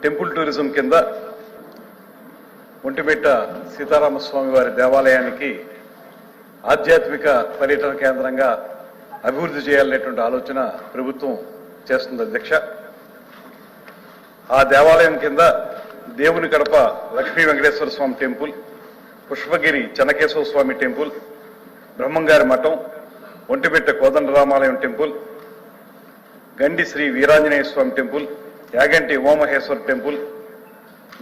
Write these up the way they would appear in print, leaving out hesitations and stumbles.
Temple tourism కింద ఒంటిమిట్ట సీతారామస్వామి వారి దేవాలయానికి ఆధ్యాత్మిక పర్యటన కేంద్రంగా అభివృద్ధి చేయాలనేటువంటి ఆలోచన ప్రభుత్వం చేస్తుంది అధ్యక్ష. ఆ దేవాలయం కింద దేవుని కడప లక్ష్మీ వెంకటేశ్వర స్వామి టెంపుల్, పుష్పగిరి చెన్నకేశవ స్వామి టెంపుల్, బ్రహ్మంగారి మఠం, ఒంటిమిట్ట కోదండరామాలయం టెంపుల్, గండి శ్రీ వీరాంజనేయ స్వామి టెంపుల్, యాగంటి ఉమామహేశ్వర టెంపుల్,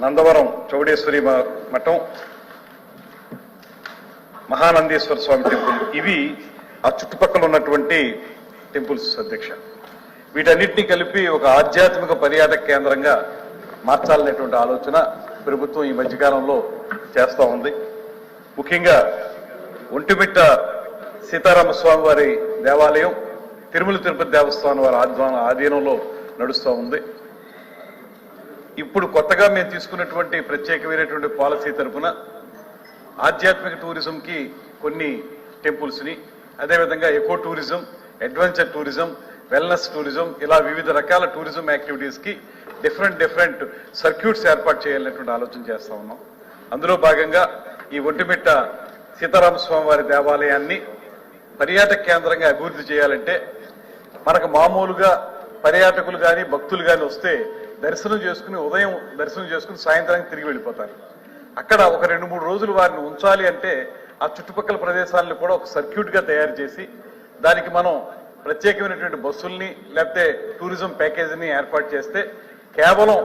నందవరం చౌడేశ్వరి మఠం, మహానందీశ్వర స్వామి టెంపుల్, ఇవి ఆ చుట్టుపక్కల ఉన్నటువంటి టెంపుల్స్ అధ్యక్ష. వీటన్నిటినీ కలిపి ఒక ఆధ్యాత్మిక పర్యాటక కేంద్రంగా మార్చాలనేటువంటి ఆలోచన ప్రభుత్వం ఈ మధ్యకాలంలో చేస్తూ ఉంది. ముఖ్యంగా ఒంటిమిట్ట సీతారామస్వామి వారి దేవాలయం తిరుమల తిరుపతి దేవస్థానం వారి ఆధీనంలో నడుస్తూ ఉంది. ఇప్పుడు కొత్తగా మేము తీసుకున్నటువంటి ప్రత్యేకమైనటువంటి పాలసీ తరఫున ఆధ్యాత్మిక టూరిజంకి కొన్ని టెంపుల్స్ని, అదేవిధంగా eco tourism, adventure tourism, wellness tourism, ఇలా వివిధ రకాల టూరిజం యాక్టివిటీస్కి డిఫరెంట్ సర్క్యూట్స్ ఏర్పాటు చేయాలనేటువంటి ఆలోచన చేస్తా ఉన్నాం. అందులో భాగంగా ఈ ఒంటిమిట్ట సీతారామస్వామి వారి దేవాలయాన్ని పర్యాటక కేంద్రంగా అభివృద్ధి చేయాలంటే మనకు మామూలుగా పర్యాటకులు కానీ భక్తులు కానీ వస్తే దర్శనం చేసుకుని ఉదయం దర్శనం చేసుకుని సాయంత్రానికి తిరిగి వెళ్ళిపోతారు. అక్కడ ఒక 2-3 రోజులు వారిని ఉంచాలి అంటే ఆ చుట్టుపక్కల ప్రదేశాలను కూడా ఒక సర్క్యూట్గా తయారు చేసి దానికి మనం ప్రత్యేకమైనటువంటి బస్సుల్ని లేకపోతే టూరిజం ప్యాకేజీని ఏర్పాటు చేస్తే కేవలం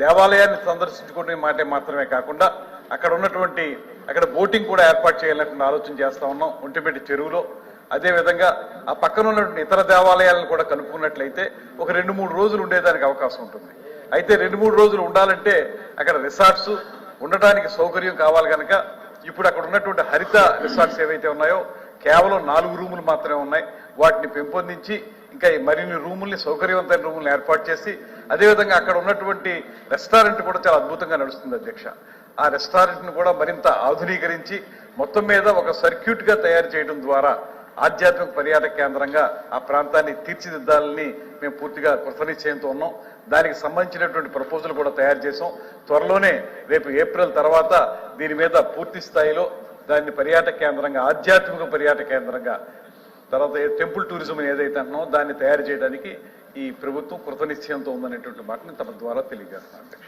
దేవాలయాన్ని సందర్శించుకునే మాట మాత్రమే కాకుండా అక్కడ బోటింగ్ కూడా ఏర్పాటు చేయాలన్నటువంటి ఆలోచన చేస్తా ఉన్నాం ఒంటిమిట్ట చెరువులో. అదేవిధంగా ఆ పక్కన ఉన్నటువంటి ఇతర దేవాలయాలను కూడా కలుపుకున్నట్లయితే ఒక 2-3 రోజులు ఉండేదానికి అవకాశం ఉంటుంది. అయితే 2-3 రోజులు ఉండాలంటే అక్కడ రిసార్ట్స్ ఉండటానికి సౌకర్యం కావాలి కనుక ఇప్పుడు అక్కడ ఉన్నటువంటి హరిత రిసార్ట్స్ ఏవైతే ఉన్నాయో కేవలం 4 రూములు మాత్రమే ఉన్నాయి. వాటిని పెంపొందించి ఇంకా మరిన్ని రూముల్ని, సౌకర్యవంతమైన రూములను ఏర్పాటు చేసి అదేవిధంగా అక్కడ ఉన్నటువంటి రెస్టారెంట్ కూడా చాలా అద్భుతంగా నడుస్తుంది అధ్యక్ష. ఆ రెస్టారెంట్ను కూడా మరింత ఆధునీకరించి మొత్తం మీద ఒక సర్క్యూట్గా తయారు చేయడం ద్వారా ఆధ్యాత్మిక పర్యాటక కేంద్రంగా ఆ ప్రాంతాన్ని తీర్చిదిద్దాలని మేము పూర్తిగా కృతనిశ్చయంతో ఉన్నాం. దానికి సంబంధించినటువంటి ప్రపోజల్ కూడా తయారు చేసాం. త్వరలోనే రేపు ఏప్రిల్ తర్వాత దీని మీద పూర్తి స్థాయిలో దాన్ని పర్యాటక కేంద్రంగా, ఆధ్యాత్మిక పర్యాటక కేంద్రంగా, తర్వాత టెంపుల్ టూరిజం ఏదైతే అంటున్నామో దాన్ని తయారు చేయడానికి ఈ ప్రభుత్వం కృతనిశ్చయంతో ఉందనేటువంటి మాటని తమ ద్వారా తెలియజేస్తున్నాం.